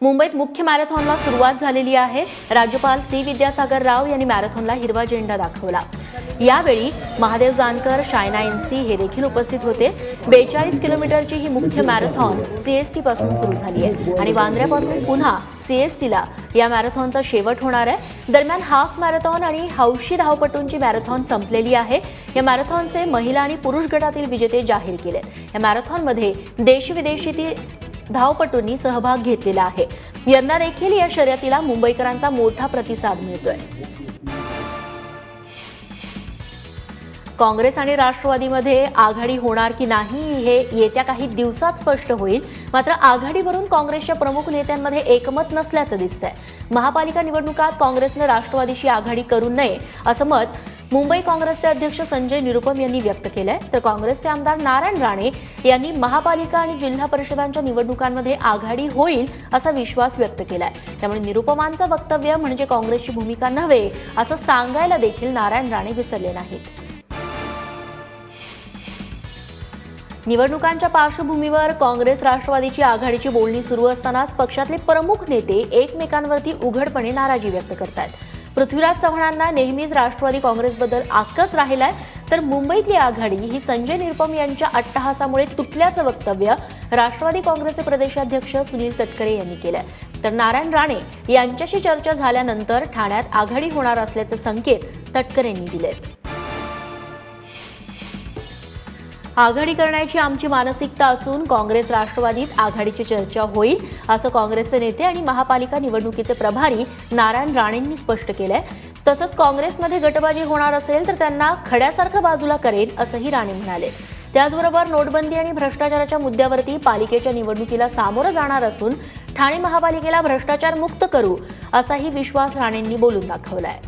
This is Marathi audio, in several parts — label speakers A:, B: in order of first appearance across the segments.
A: मुंबईत मुख्य मॅरेथॉनला सुरुवात झालेली आहे। राज्यपाल सी विद्यासागर राव यांनी मॅरेथॉनला हिरवा झेंडा दाखवला। यावेळी महादेव जानकर, शायना एनसी हे देखील उपस्थित होते। 42 किलोमीटरची ही मुख्य मॅरेथॉन सीएसटी पासून सुरू झाली आहे आणि वांद्र्यापासून पुन्हा सीएसटीला या मॅरेथॉनचा शेवट होणार आहे। दरम्यान हाफ मॅरेथॉन आणि हौशी धावपटूंची मॅरेथॉन संपलेली आहे। या मॅरेथॉनचे महिला आणि पुरुष गटातील विजेते जाहीर केले। या मॅरेथॉनमध्ये देश-विदेशातील धावपटूंनी सहभाग घेतलेला आहे। यंदा देखील या शर्यतीला मुंबईकरांचा मोठा प्रतिसाद मिळतोय। काँग्रेस आणि राष्ट्रवादीमध्ये आघाडी होणार की नाही हे येत्या काही दिवसात स्पष्ट होईल। मात्र आघाडीवरून काँग्रेसच्या प्रमुख नेत्यांमध्ये एकमत नसल्याचं दिसतंय। महापालिका निवडणुकात काँग्रेसने राष्ट्रवादीशी आघाडी करू नये असं मत मुंबई काँग्रेसचे अध्यक्ष संजय निरुपम यांनी व्यक्त केलंय। तर काँग्रेसचे आमदार नारायण राणे यांनी महापालिका आणि जिल्हा परिषदांच्या निवडणुकांमध्ये आघाडी होईल असा विश्वास व्यक्त केलाय। त्यामुळे निरुपमांचं वक्तव्य म्हणजे काँग्रेसची भूमिका नव्हे असं सांगायला देखील नारायण राणे विसरले नाहीत। निवडणुकांच्या पार्श्वभूमीवर काँग्रेस राष्ट्रवादीची आघाडीची बोलणी सुरू असतानाच पक्षातले प्रमुख नेते एकमेकांवरती उघडपणे नाराजी व्यक्त करतात। पृथ्वीराज चव्हाणांना नेहमीच राष्ट्रवादी काँग्रेसबद्दल आकस राहिलाय, तर मुंबईतली आघाडी ही संजय निरुपम यांच्या अट्टहासामुळे तुटल्याचं वक्तव्य राष्ट्रवादी काँग्रेसचे प्रदेशाध्यक्ष सुनील तटकरे यांनी केलंय। तर नारायण राणे यांच्याशी चर्चा झाल्यानंतर ठाण्यात आघाडी होणार असल्याचे संकेत तटकरेंनी दिलेत। आघाडी करण्याची आमची मानसिकता असून काँग्रेस राष्ट्रवादीत आघाडीची चर्चा होईल असं काँग्रेसचे नेते आणि महापालिका निवडणुकीचे प्रभारी नारायण राणेंनी स्पष्ट केलंय। तसंच काँग्रेसमध्ये गटबाजी होणार असेल तर त्यांना खड्यासारखं बाजूला करेल असंही राणे म्हणाले। त्याचबरोबर नोटबंदी आणि भ्रष्टाचाराच्या मुद्द्यावरती पालिकेच्या निवडणुकीला सामोरं जाणार असून ठाणे महापालिकेला भ्रष्टाचार मुक्त करू असाही विश्वास राणेंनी बोलून दाखवलाय।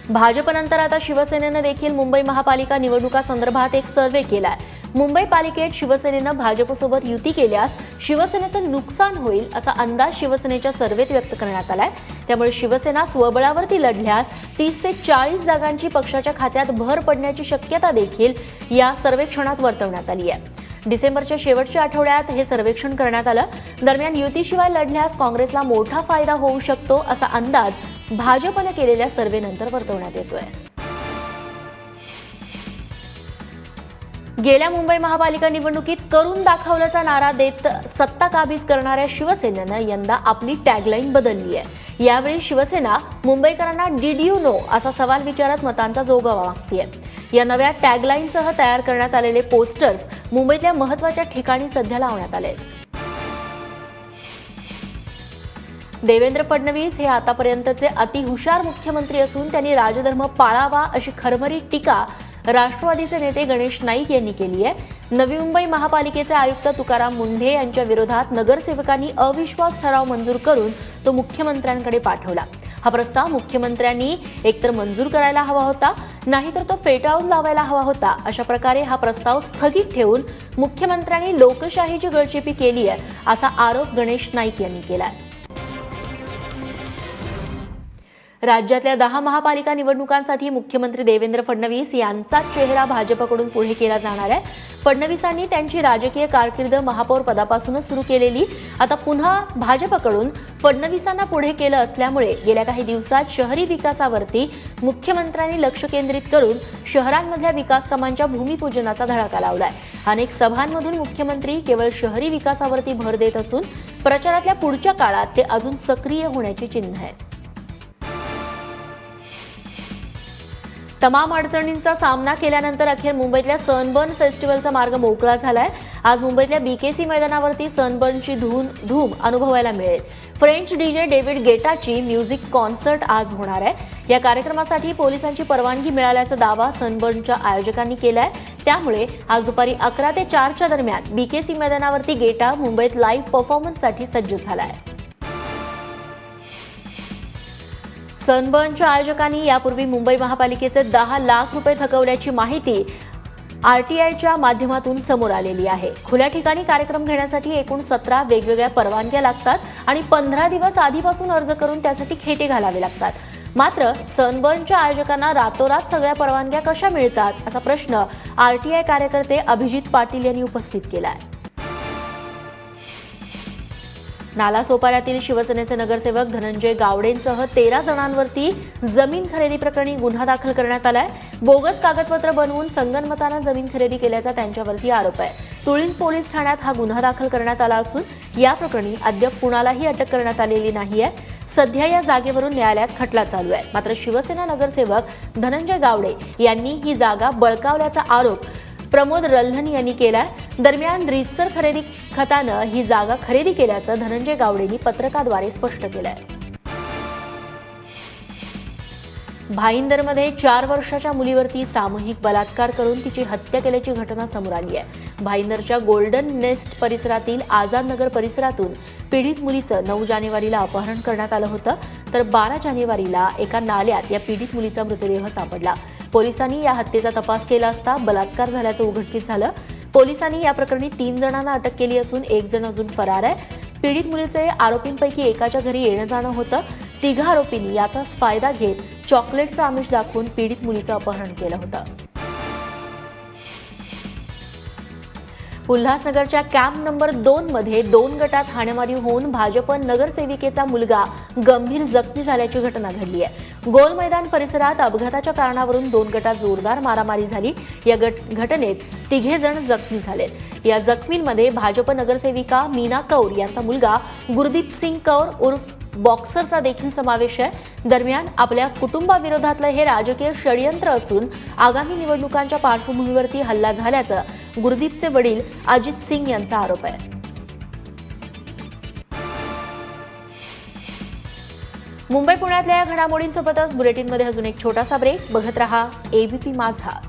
A: भाजपनंतर आता शिवसेनेनं देखील मुंबई महापालिका निवडणुका संदर्भात एक सर्व्हे केलाय। मुंबई पालिकेत शिवसेनेनं भाजपसोबत युती केल्यास शिवसेनेचं नुकसान होईल असा अंदाज शिवसेनेच्या सर्व्हेत व्यक्त करण्यात आलाय। त्यामुळे शिवसेना स्वबळावरती लढल्यास 30 ते 40 जागांची पक्षाच्या खात्यात भर पडण्याची शक्यता देखील या सर्वेक्षणात वर्तवण्यात आली आहे। डिसेंबरच्या शेवटच्या आठवड्यात हे सर्वेक्षण करण्यात आलं। दरम्यान युतीशिवाय लढल्यास काँग्रेसला मोठा फायदा होऊ शकतो असा अंदाज भाजपने केलेल्या सर्व्हेनंतर वर्तवण्यात येतोय। गेल्या मुंबई महापालिका निवडणुकीत करून दाखवल्याचा नारा देत सत्ता काबीज करणाऱ्या शिवसेनेनं यंदा आपली टॅगलाईन बदलली आहे। यावेळी शिवसेना मुंबईकरांना डिड यू नो असा सवाल विचारत मतांचा जोगवा मागतेय। या नव्या टॅगलाईनसह तयार करण्यात आलेले पोस्टर्स मुंबईतल्या महत्त्वाच्या ठिकाणी सध्या लावण्यात आले। देवेंद्र फडणवीस हे आतापर्यंतचे अतिहुशार मुख्यमंत्री असून त्यांनी राजधर्म पाळावा अशी खरमरी टीका राष्ट्रवादीचे नेते गणेश नाईक यांनी केली आहे। नवी मुंबई महापालिकेचे आयुक्त तुकाराम मुंढे यांच्या विरोधात नगरसेवकांनी अविश्वास ठराव मंजूर करून तो मुख्यमंत्र्यांकडे पाठवला। हा प्रस्ताव मुख्यमंत्र्यांनी एकतर मंजूर करायला हवा होता, नाहीतर तो फेटाळून लावायला हवा होता। अशा प्रकारे हा प्रस्ताव स्थगित ठेवून मुख्यमंत्र्यांनी लोकशाहीची गळचेपी केली आहे असा आरोप गणेश नाईक यांनी केलाय। राज्यातल्या 10 महापालिका निवडणुकांसाठी मुख्यमंत्री देवेंद्र फडणवीस यांचा चेहरा भाजपकडून पुढे केला जाणार आहे। फडणवीसांनी त्यांची राजकीय कारकीर्द महापौर पदापासूनच सुरू केलेली आता पुन्हा भाजपकडून फडणवीसांना पुढे केलं असल्यामुळे गेल्या काही दिवसात शहरी विकासावरती मुख्यमंत्र्यांनी लक्ष केंद्रित करून शहरांमधल्या विकास कामांच्या भूमिपूजनाचा धडाका लावलाय। अनेक सभांमधून मुख्यमंत्री केवळ शहरी विकासावरती भर देत असून प्रचारातल्या पुढच्या काळात ते अजून सक्रिय होण्याची चिन्ह आहेत। तमाम अडचणींचा सामना केल्यानंतर अखेर मुंबईतल्या सनबर्न फेस्टिवलचा मार्ग मोकळा झालाय। आज मुंबईतल्या बीकेसी मैदानावरती सनबर्नची धूम अनुभवायला मिळेल। फ्रेंच डीजे डेव्हिड गेटाची म्युझिक कॉन्सर्ट आज होणार आहे। या कार्यक्रमासाठी पोलिसांची परवानगी मिळाल्याचा दावा सनबर्नच्या आयोजकांनी केलाय। त्यामुळे आज दुपारी 11 ते 4च्या दरम्यान बीकेसी मैदानावरती गेटा मुंबईत लाईव्ह परफॉर्मन्ससाठी सज्ज झालाय। सनबर्नच्या आयोजकांनी यापूर्वी मुंबई महापालिकेचे 10 लाख रुपये थकवल्याची माहिती आरटीआयच्या माध्यमातून समोर आलेली आहे। खुल्या ठिकाणी कार्यक्रम घेण्यासाठी एकूण 17 वेगवेगळ्या परवानग्या लागतात आणि 15 दिवस आधीपासून अर्ज करून त्यासाठी खेटे घालावे लागतात। मात्र सनबर्नच्या आयोजकांना रातोरात सगळ्या परवानग्या कशा मिळतात असा प्रश्न आरटीआय कार्यकर्ते अभिजित पाटील यांनी उपस्थित केलाय। नालासोपाऱ्यातील शिवसेनेचे नगरसेवक धनंजय गावडेंसह 13 जणांवरती जमीन खरेदी प्रकरणी गुन्हा दाखल करण्यात आलाय। बोगस कागदपत्र बनवून संगनमतानं जमीन खरेदी केल्याचा त्यांच्यावरती आरोप आहे। तुळींज पोलीस ठाण्यात हा गुन्हा दाखल करण्यात आला असून या प्रकरणी अद्याप कुणालाही अटक करण्यात आलेली नाहीये। सध्या या जागेवरून न्यायालयात खटला चालू आहे। मात्र शिवसेना नगरसेवक धनंजय गावडे यांनी ही जागा बळकावल्याचा आरोप प्रमोद रल्हन यांनी केलाय। दरम्यान रीतसर खरेदी खतानं ही जागा खरेदी केल्याचं धनंजय गावडेंनी पत्रकाद्वारे स्पष्ट केलंय। भाईंदरमध्ये 4 वर्षाच्या मुलीवरती सामूहिक बलात्कार करून तिची हत्या केल्याची घटना समोर आली आहे। भाईंदरच्या गोल्डन नेस्ट परिसरातील आझाद नगर परिसरातून पीडित मुलीचं 9 जानेवारीला अपहरण करण्यात आलं होतं, तर 12 जानेवारीला एका नाल्यात या पीडित मुलीचा मृतदेह सापडला। पोलिसांनी या हत्येचा तपास केला असता बलात्कार झाल्याचं उघडकीस झालं। पोलिसांनी या प्रकरणी 3 जणांना अटक केली असून 1 जण अजून फरार आहे। पीडित मुलीचे आरोपींपैकी एकाच्या घरी येणं जाणं होतं। 3 आरोपींनी याचाच फायदा घेत चॉकलेटचं आमिष दाखवून पीडित मुलीचं अपहरण केलं होतं। उल्हासनगरच्या कॅम्प नंबर 2 मध्ये 2 गटात हाणामारी होऊन भाजप नगरसेविकेचा मुलगा गंभीर जखमी झाल्याची घटना घडली आहे। गोल मैदान परिसरात अपघाताच्या कारणावरून 2 गटात जोरदार मारामारी झाली। या घटनेत 3 जण जखमी झालेत। या जखमींमध्ये भाजप नगरसेविका मीना कौर यांचा मुलगा गुरदीप सिंग कौर उर्फ बॉक्सरचा देखील समावेश आहे। दरम्यान आपल्या कुटुंबाविरोधातलं हे राजकीय षडयंत्र असून आगामी निवडणुकांच्या पार्श्वभूमीवरती हल्ला झाल्याचं गुरदीपचे वडील अजित सिंग यांचा आरोप आहे। मुंबई पुण्यातल्या या घडामोडींसोबतच बुलेटिनमध्ये अजून एक छोटासा ब्रेक। बघत रहा एबीपी माझा।